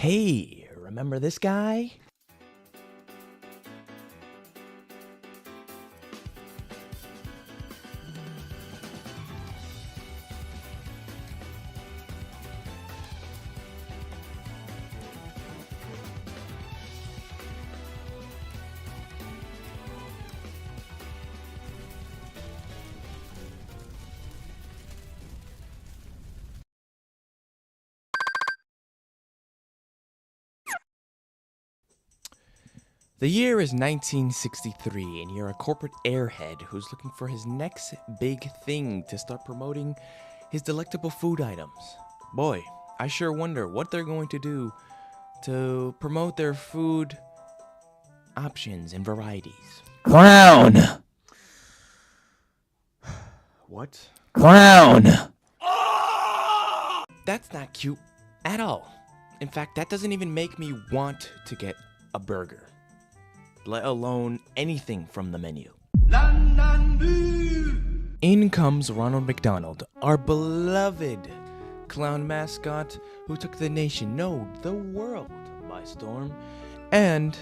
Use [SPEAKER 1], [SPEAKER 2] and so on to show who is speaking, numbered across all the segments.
[SPEAKER 1] Hey, remember this guy? The year is 1963, and you're a corporate airhead who's looking for his next big thing to start promoting his delectable food items. Boy, I sure wonder what they're going to do to promote their food options and varieties.
[SPEAKER 2] Clown!
[SPEAKER 1] What?
[SPEAKER 2] Clown!
[SPEAKER 1] That's not cute at all. In fact, that doesn't even make me want to get a burger, let alone anything from the menu. In comes Ronald McDonald, our beloved clown mascot who took the nation, no, the world by storm, and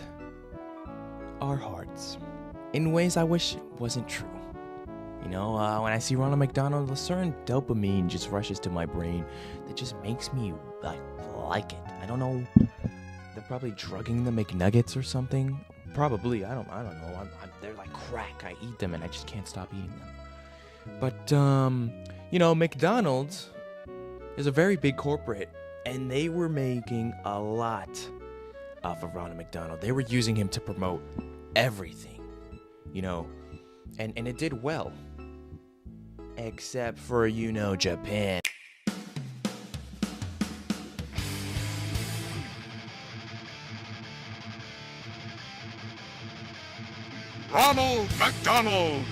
[SPEAKER 1] our hearts, in ways I wish wasn't true. You know, when I see Ronald McDonald, a certain dopamine just rushes to my brain that just makes me like it. I don't know, they're probably drugging the McNuggets or something. Probably, I don't know. They're like crack. I eat them and I just can't stop eating them. But, you know, McDonald's is a very big corporate, and they were making a lot off of Ronald McDonald. They were using him to promote everything, you know, and it did well. Except for, you know, Japan.
[SPEAKER 3] Ronald McDonald!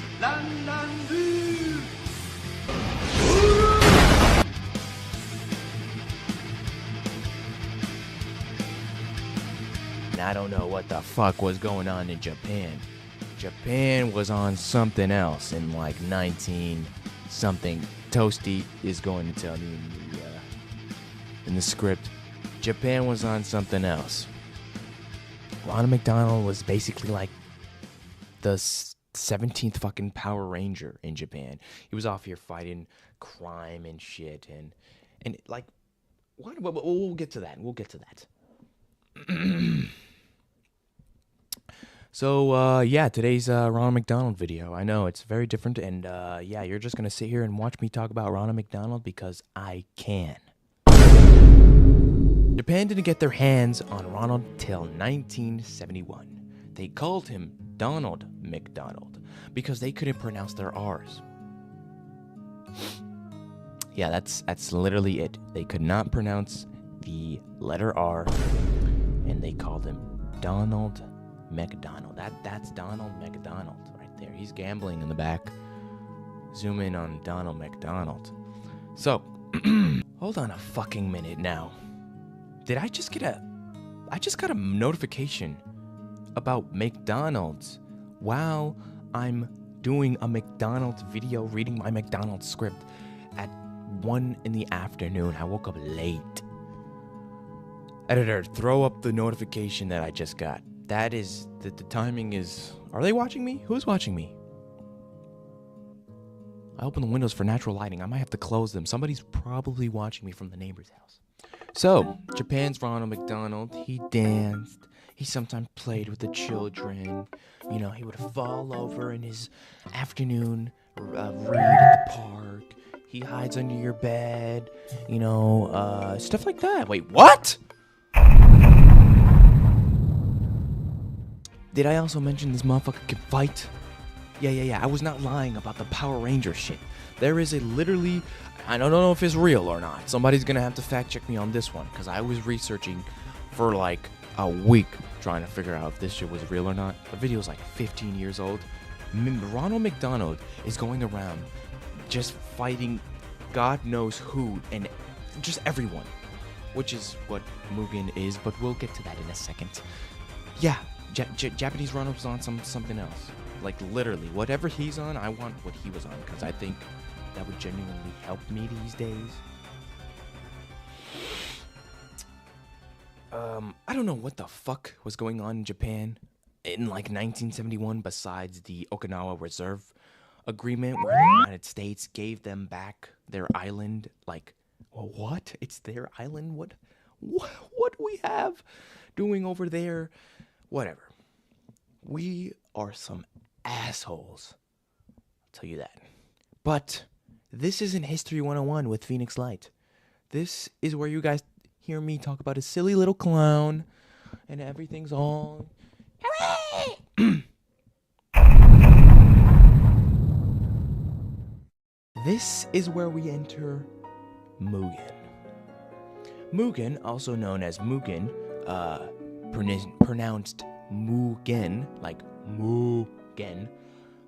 [SPEAKER 1] I don't know what the fuck was going on in Japan. Japan was on something else in like 19-something. Toasty is going to tell me in the script. Japan was on something else. Ronald McDonald was basically like the 17th fucking Power Ranger in Japan. He was off here fighting crime and shit, and like, what? We'll get to that. We'll get to that. So, yeah, today's Ronald McDonald video. I know, it's very different, and, yeah, you're just gonna sit here and watch me talk about Ronald McDonald because I can. Japan didn't get their hands on Ronald till 1971. They called him Donald McDonald because they couldn't pronounce their R's. Yeah, that's literally it. They could not pronounce the letter R, and they called him Donald McDonald. That's Donald McDonald right there. He's gambling in the back. Zoom in on Donald McDonald. So, hold on a fucking minute now. Did I just get a notification about McDonald's while I'm doing a McDonald's video, reading my McDonald's script at 1 in the afternoon. I woke up late. Editor, throw up the notification that I just got. That is, the timing is, are they watching me? Who's watching me? I opened the windows for natural lighting. I might have to close them. Somebody's probably watching me from the neighbor's house. So, Japan's Ronald McDonald, he danced. He sometimes played with the children. You know, he would fall over in his afternoon read at the park. He hides under your bed. You know, stuff like that. Wait, what? Did I also mention this motherfucker can fight? Yeah. I was not lying about the Power Ranger shit. There is a literally, I don't know if it's real or not. Somebody's gonna have to fact check me on this one, because I was researching for like a week trying to figure out if this shit was real or not. The video is like 15 years old. Ronald McDonald is going around just fighting God knows who and just everyone, which is what Mugen is, but we'll get to that in a second. Yeah, Japanese Ronald was on something else. Like literally, whatever he's on, I want what he was on, because I think that would genuinely help me these days. I don't know what the fuck was going on in Japan in like 1971 besides the Okinawa Reserve Agreement where the United States gave them back their island. Like, what? It's their island? What do we have doing over there? Whatever. We are some assholes. I'll tell you that. But this isn't History 101 with Phoenix Light. This is where you guys hear me talk about a silly little clown and everything's all hooray! This is where we enter Mugen. Mugen, also known as Mugen, pronounced Mugen, like Mugen,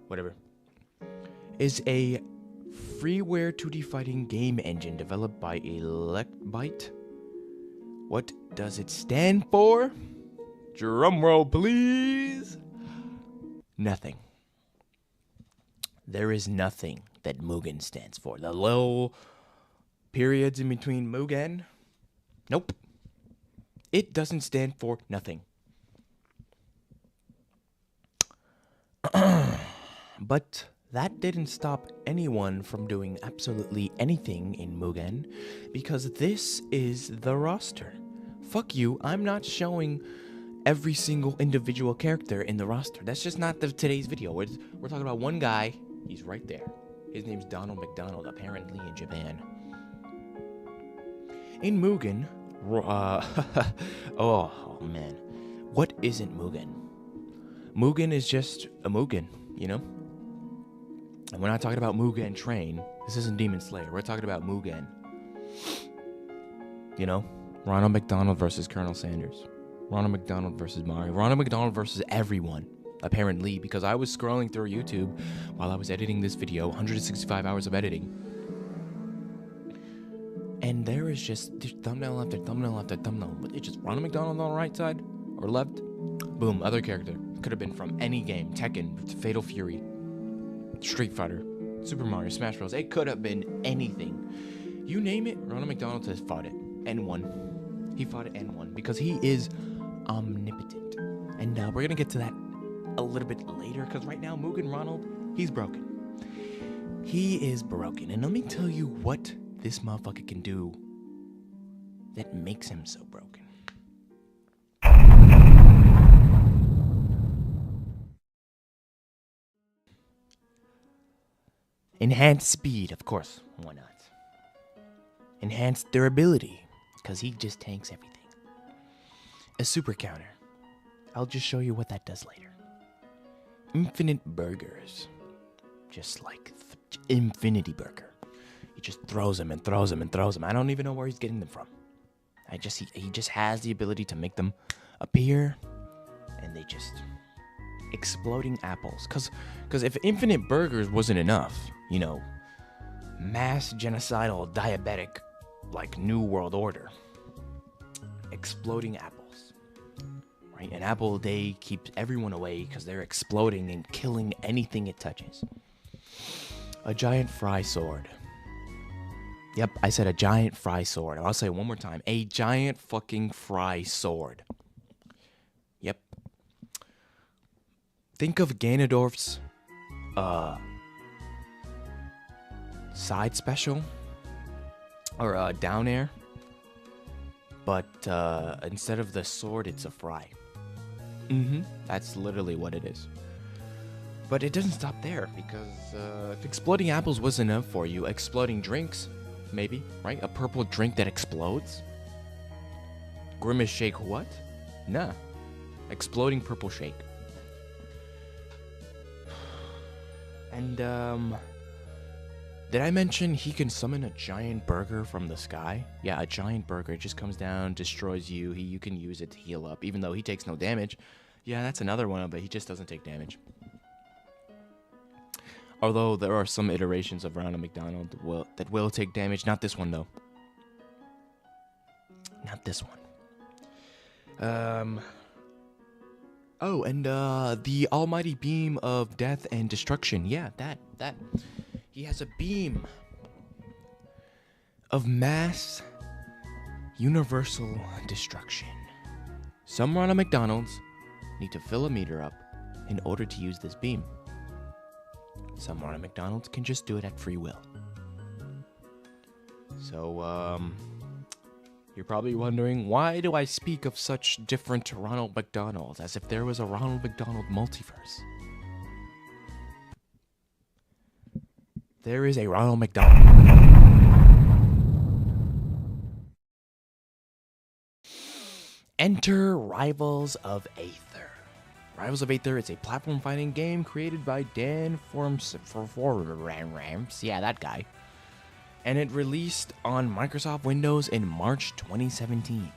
[SPEAKER 1] whatever, is a freeware 2D fighting game engine developed by Electbyte. What does it stand for? Drumroll, please. Nothing. There is nothing that Mugen stands for. The little periods in between Mugen, nope. It doesn't stand for nothing. But that didn't stop anyone from doing absolutely anything in Mugen, because this is the roster. Fuck you, I'm not showing every single individual character in the roster. That's just not today's video. We're talking about one guy. He's right there. His name's Ronald McDonald, apparently in Japan. In Mugen, oh man, what isn't Mugen? Mugen is just a Mugen, you know? And we're not talking about Mugen Train. This isn't Demon Slayer. We're talking about Mugen. You know? Ronald McDonald versus Colonel Sanders. Ronald McDonald versus Mario. Ronald McDonald versus everyone, apparently, because I was scrolling through YouTube while I was editing this video, 165 hours of editing. And there is just thumbnail after thumbnail after thumbnail. But it's just Ronald McDonald on the right side or left. Boom, other character. Could have been from any game. Tekken, Fatal Fury, Street Fighter, Super Mario, Smash Bros. It could have been anything. You name it, Ronald McDonald has fought it and won. He fought it and won because he is omnipotent. And we're going to get to that a little bit later because right now, MUGEN Ronald, he's broken. He is broken. And let me tell you what this motherfucker can do that makes him so broken. Enhanced speed, of course. Why not? Enhanced durability, because he just tanks everything. A super counter. I'll just show you what that does later. Infinite burgers. Just like Infinity Burger. He just throws them and throws them and throws them. I don't even know where he's getting them from. He just has the ability to make them appear, and they just exploding apples. Cause if infinite burgers wasn't enough, you know, mass genocidal diabetic, like New World Order, exploding apples, right? An apple a day keeps everyone away because they're exploding and killing anything it touches. A giant fry sword. Yep, I said a giant fry sword. I'll say it one more time. A giant fucking fry sword. Yep. Think of Ganondorf's side special or down air, but instead of the sword, it's a fry. That's literally what it is. But it doesn't stop there, because if exploding apples wasn't enough for you, exploding drinks, maybe, right? A purple drink that explodes? Grimace shake what? Nah. Exploding purple shake. And, did I mention he can summon a giant burger from the sky? Yeah, a giant burger. It just comes down, destroys you. You can use it to heal up, even though he takes no damage. Yeah, that's another one, but he just doesn't take damage. Although there are some iterations of Ronald McDonald that will take damage. Not this one, though. Not this one. Oh, and the almighty beam of death and destruction. Yeah, that. He has a beam of mass universal destruction. Some Ronald McDonalds need to fill a meter up in order to use this beam. Some Ronald McDonalds can just do it at free will. So, you're probably wondering, why do I speak of such different Ronald McDonalds as if there was a Ronald McDonald multiverse? There is a Ronald McDonald. Enter Rivals of Aether. Rivals of Aether is a platform fighting game created by Dan Forms, yeah, that guy. And it released on Microsoft Windows in March 2017.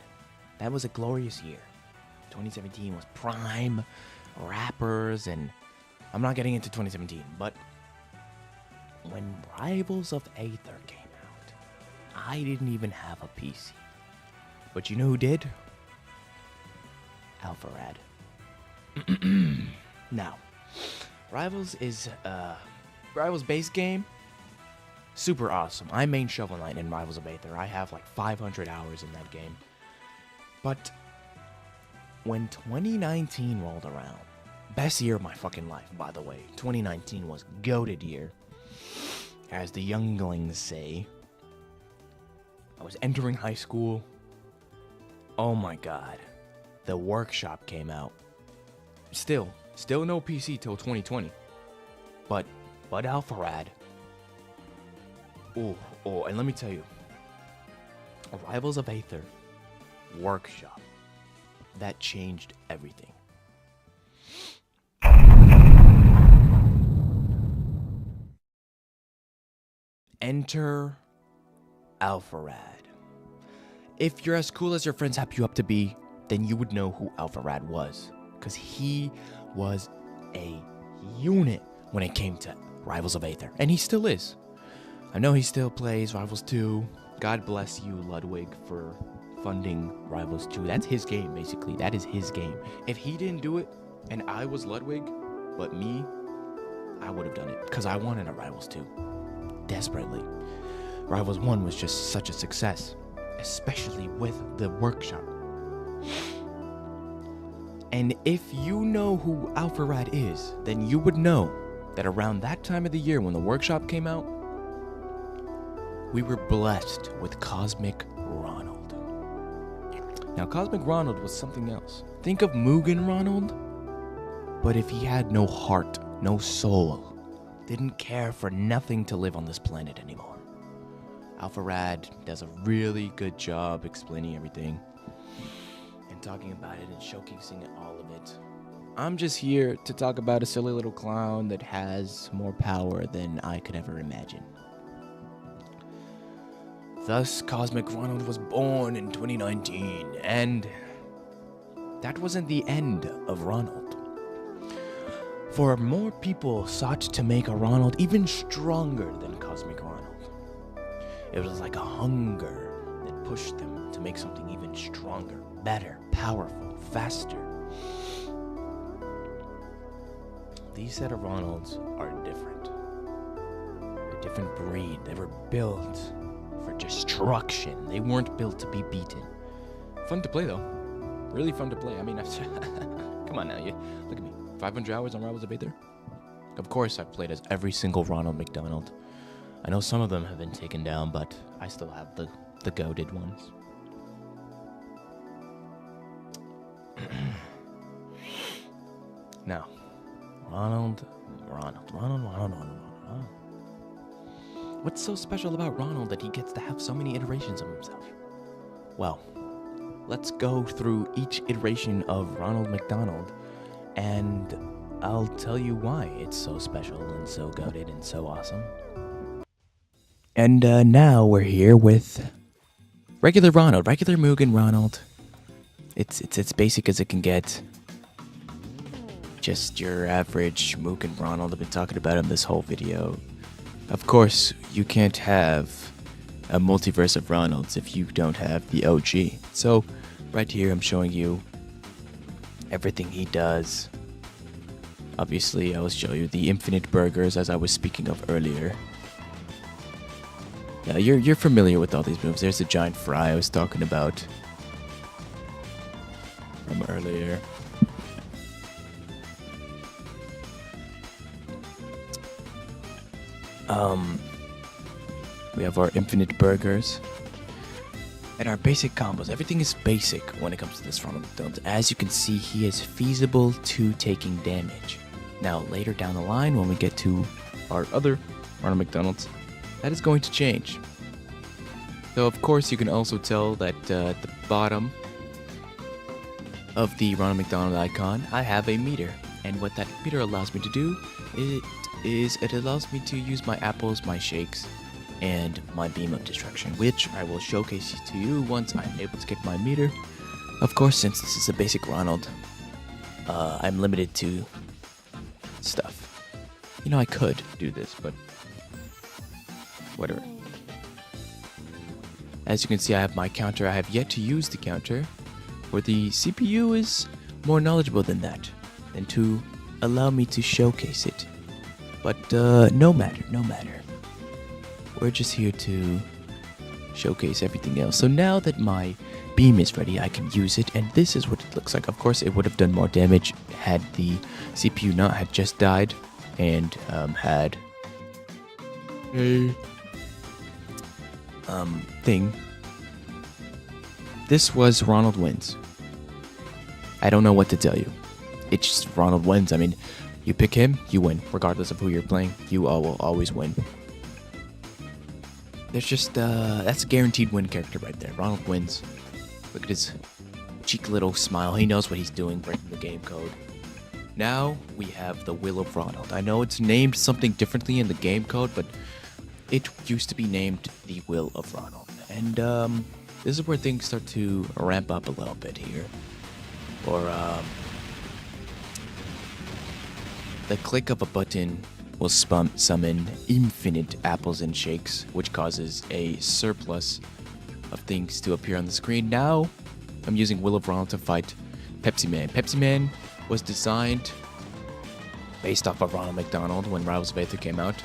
[SPEAKER 1] That was a glorious year. 2017 was prime rappers, and I'm not getting into 2017, but when Rivals of Aether came out, I didn't even have a PC. But you know who did? Alpharad. Now, Rivals is Rivals base game. Super awesome. I main Shovel Knight in Rivals of Aether. I have like 500 hours in that game. But when 2019 rolled around, best year of my fucking life, by the way. 2019 was goated year, as the younglings say. I was entering high school. Oh my god. The Workshop came out. Still no PC till 2020. But Alpharad. Oh, and let me tell you, Rivals of Aether Workshop, that changed everything. Enter Alpharad. If you're as cool as your friends hype you up to be, then you would know who Alpharad was, because he was a unit when it came to Rivals of Aether, and he still is. I know he still plays Rivals 2. God bless you, Ludwig, for funding Rivals 2. That's his game, basically. That is his game. If he didn't do it, and I was Ludwig, but me, I would have done it, because I wanted a Rivals 2. Desperately. Rivals 1 was just such a success, especially with the Workshop. And if you know who Alpharad is, then you would know that around that time of the year when the Workshop came out, we were blessed with Cosmic Ronald. Now, Cosmic Ronald was something else. Think of MUGEN Ronald, but if he had no heart, no soul, didn't care for nothing to live on this planet anymore. Alpharad does a really good job explaining everything and talking about it and showcasing all of it. I'm just here to talk about a silly little clown that has more power than I could ever imagine. Thus, Cosmic Ronald was born in 2019, and that wasn't the end of Ronald. For more people sought to make a Ronald even stronger than Cosmic Ronald. It was like a hunger that pushed them to make something even stronger, better, powerful, faster. These set of Ronalds are different. A different breed. They were built for destruction. They weren't built to be beaten. Fun to play though. Really fun to play. I mean, come on now, you look at me. 500 hours on Rivals of Aether. Of course, I've played as every single Ronald McDonald. I know some of them have been taken down, but I still have the goated ones. Now, Ronald. What's so special about Ronald that he gets to have so many iterations of himself? Well, let's go through each iteration of Ronald McDonald, and I'll tell you why it's so special and so goated and so awesome. And now we're here with regular Ronald, regular MUGEN Ronald. It's as basic as it can get. Just your average MUGEN Ronald. I've been talking about him this whole video. Of course, you can't have a multiverse of Ronalds if you don't have the OG. So, right here I'm showing you everything he does. Obviously, I will show you the infinite burgers as I was speaking of earlier. Yeah, you're familiar with all these moves. There's the giant fry I was talking about. from earlier. We have our infinite burgers. And our basic combos. Everything is basic when it comes to this Ronald McDonald. As you can see, he is feasible to taking damage. Now, later down the line, when we get to our other Ronald McDonald's, that is going to change. So, of course, you can also tell that at the bottom of the Ronald McDonald icon, I have a meter. And what that meter allows me to do, it allows me to use my apples, my shakes, and my beam of destruction, which I will showcase to you once I'm able to get my meter. Of course, since this is a basic Ronald, I'm limited to stuff. You know, I could do this, but whatever. As you can see, I have my counter. I have yet to use the counter, where the CPU is more knowledgeable than that, and to allow me to showcase it. But no matter. We're just here to showcase everything else. So now that my beam is ready, I can use it, and this is what it looks like. Of course, it would have done more damage had the CPU not had just died and had a thing. This was Ronald wins. I don't know what to tell you. It's just Ronald wins. I mean, you pick him, you win. Regardless of who you're playing, you all will always win. There's just, that's a guaranteed win character right there. Ronald wins. Look at his cheeky little smile. He knows what he's doing, breaking the game code. Now, we have the Will of Ronald. I know it's named something differently in the game code, but it used to be named the Will of Ronald. And, this is where things start to ramp up a little bit here. Or, the click of a button will summon infinite apples and shakes, which causes a surplus of things to appear on the screen. Now, I'm using Will of Ronald to fight Pepsi Man. Pepsi Man was designed based off of Ronald McDonald when Rivals of Aether came out.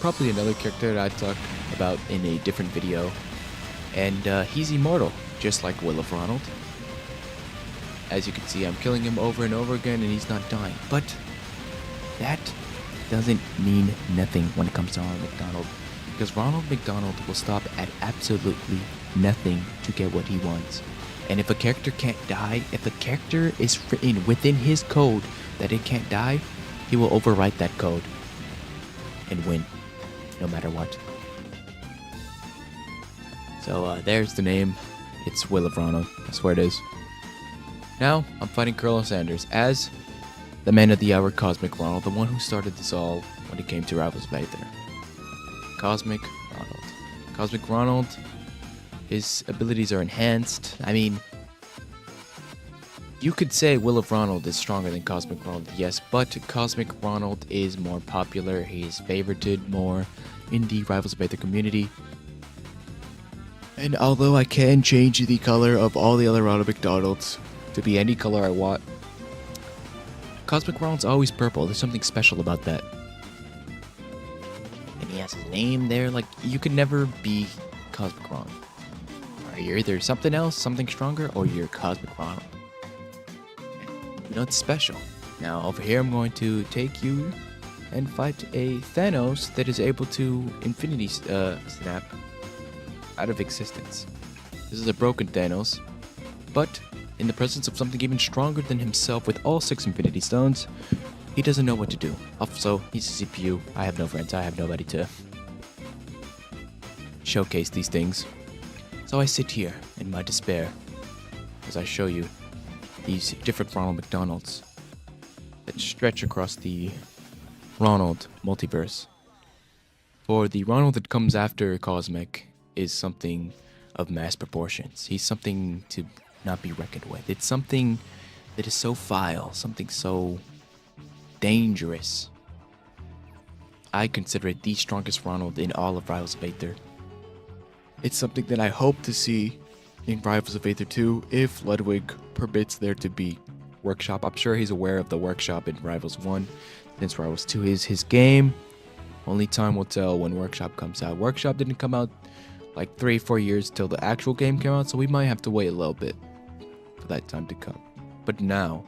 [SPEAKER 1] Probably another character that I talk about in a different video. And he's immortal, just like Will of Ronald. As you can see, I'm killing him over and over again, and he's not dying. But that doesn't mean nothing when it comes to Ronald McDonald, because Ronald McDonald will stop at absolutely nothing to get what he wants. And if a character can't die, if a character is written within his code that it can't die, he will overwrite that code and win, no matter what. So there's the name. It's Will of Ronald. I swear it is. Now, I'm fighting Colonel Sanders as the man of the hour, Cosmic Ronald, the one who started this all when it came to Rivals of Aether. Cosmic Ronald. Cosmic Ronald, his abilities are enhanced. I mean, you could say Will of Ronald is stronger than Cosmic Ronald, yes, but Cosmic Ronald is more popular. He is favorited more in the Rivals of Aether community. And although I can change the color of all the other Ronald McDonalds to be any color I want, Cosmic Ronald's always purple. There's something special about that. And he has his name there. Like, you could never be Cosmic Ronald. Or you're either something else, something stronger, or you're Cosmic Ronald. You know, it's special. Now, over here, I'm going to take you and fight a Thanos that is able to Infinity Snap out of existence. This is a broken Thanos, but in the presence of something even stronger than himself with all 6 Infinity Stones, he doesn't know what to do. Also, he's a CPU. I have no friends. I have nobody to showcase these things. So I sit here in my despair as I show you these different Ronald McDonalds that stretch across the Ronald multiverse. For the Ronald that comes after Cosmic is something of mass proportions. He's something to not be reckoned with. It's something that is so vile, something so dangerous. I consider it the strongest Ronald in all of Rivals of Aether. It's something that I hope to see in Rivals of Aether 2 if Ludwig permits there to be workshop. I'm sure he's aware of the workshop in Rivals 1, since Rivals 2 is his game. Only time will tell when workshop comes out. Workshop didn't come out like 3-4 years till the actual game came out, so we might have to wait a little bit. for that time to come. But now,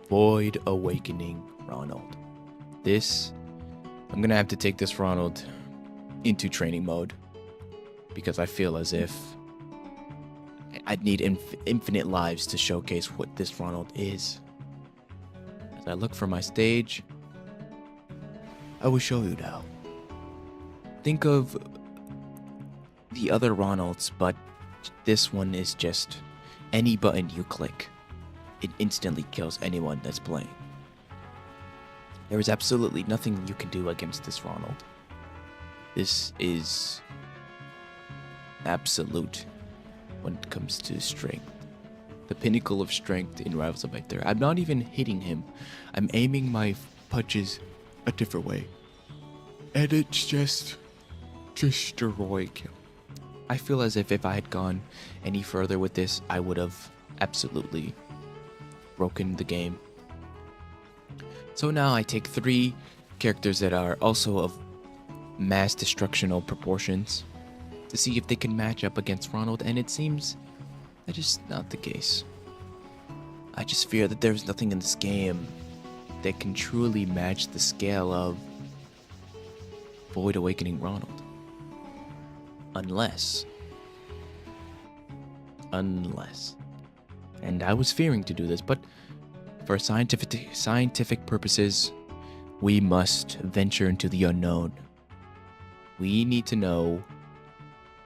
[SPEAKER 1] Void Awakening Ronald. I'm gonna have to take this Ronald into training mode because I feel as if I'd need infinite lives to showcase what this Ronald is. As I look for my stage, I will show you now. Think of the other Ronalds, but this one is just any button you click. It instantly kills anyone that's playing. There is absolutely nothing you can do against this Ronald. This is absolute when it comes to strength. The pinnacle of strength in Rivals of Aether. I'm not even hitting him. I'm aiming my punches a different way. And it's just destroying him. I feel as if I had gone any further with this, I would have absolutely broken the game. So now I take 3 characters that are also of mass destructional proportions to see if they can match up against Ronald, and it seems that is not the case. I just fear that there's nothing in this game that can truly match the scale of Void Awakening Ronald. Unless. And I was fearing to do this, but for scientific purposes, we must venture into the unknown. We need to know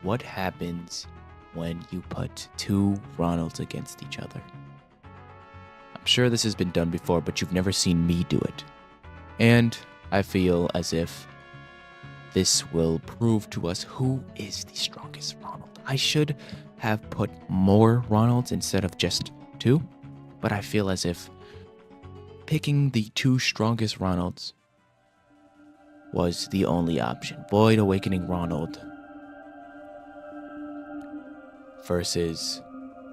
[SPEAKER 1] what happens when you put 2 Ronalds against each other. I'm sure this has been done before, but you've never seen me do it. And I feel as if this will prove to us who is the strongest Ronald. I should have put more Ronalds instead of just 2, but I feel as if picking the 2 strongest Ronalds was the only option. Void Awakening Ronald versus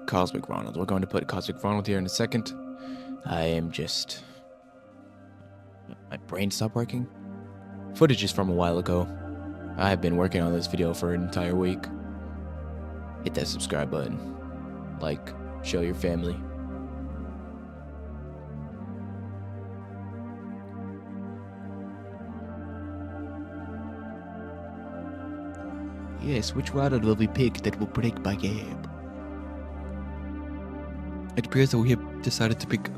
[SPEAKER 1] Cosmic Ronald. We're going to put Cosmic Ronald here in a second. I am just... My brain stopped working. Footage is from a while ago. I have been working on this video for an entire week. Hit that subscribe button. Like, show your family. Yes, which Ronald will we pick that will break my game? It appears that we have decided to pick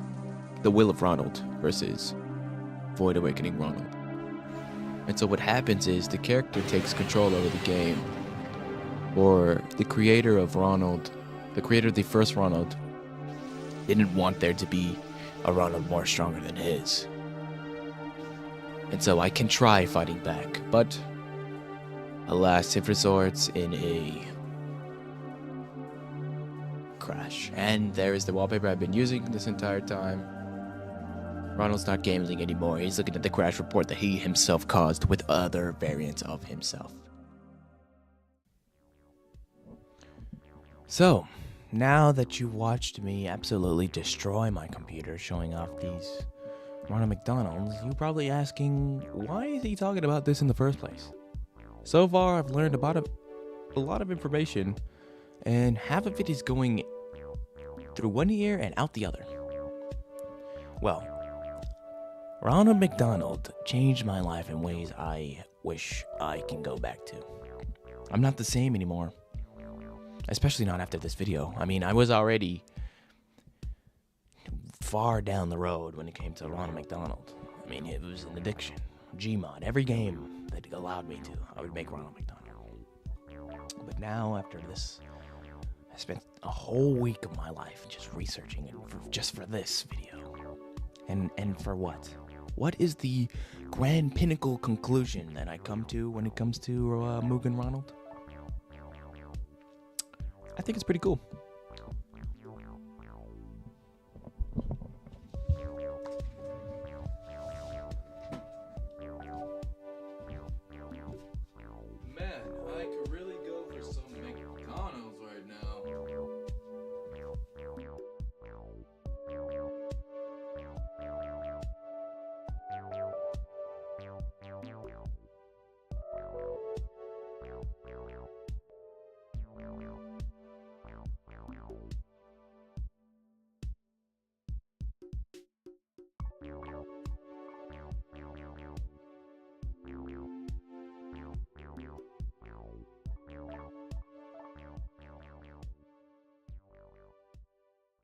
[SPEAKER 1] the Will of Ronald versus Void Awakening Ronald. And so what happens is the character takes control over the game. Or the creator of Ronald, the creator of the first Ronald, didn't want there to be a Ronald more stronger than his. And so I can try fighting back, but alas, it resorts in a crash. And there is the wallpaper I've been using this entire time. Ronald's not gambling anymore. He's looking at the crash report that he himself caused with other variants of himself. So, now that you watched me absolutely destroy my computer showing off these Ronald McDonald's, you're probably asking, why is he talking about this in the first place? So far, I've learned about a lot of information, and half of it is going through one ear and out the other. Well, Ronald McDonald changed my life in ways I wish I can go back to. I'm not the same anymore. Especially not after this video. I mean, I was already far down the road when it came to Ronald McDonald. I mean, it was an addiction. Gmod, every game that allowed me to, I would make Ronald McDonald. But now, after this, I spent a whole week of my life just researching it just for this video. And for what? What is the grand pinnacle conclusion that I come to when it comes to MUGEN Ronald? I think it's pretty cool.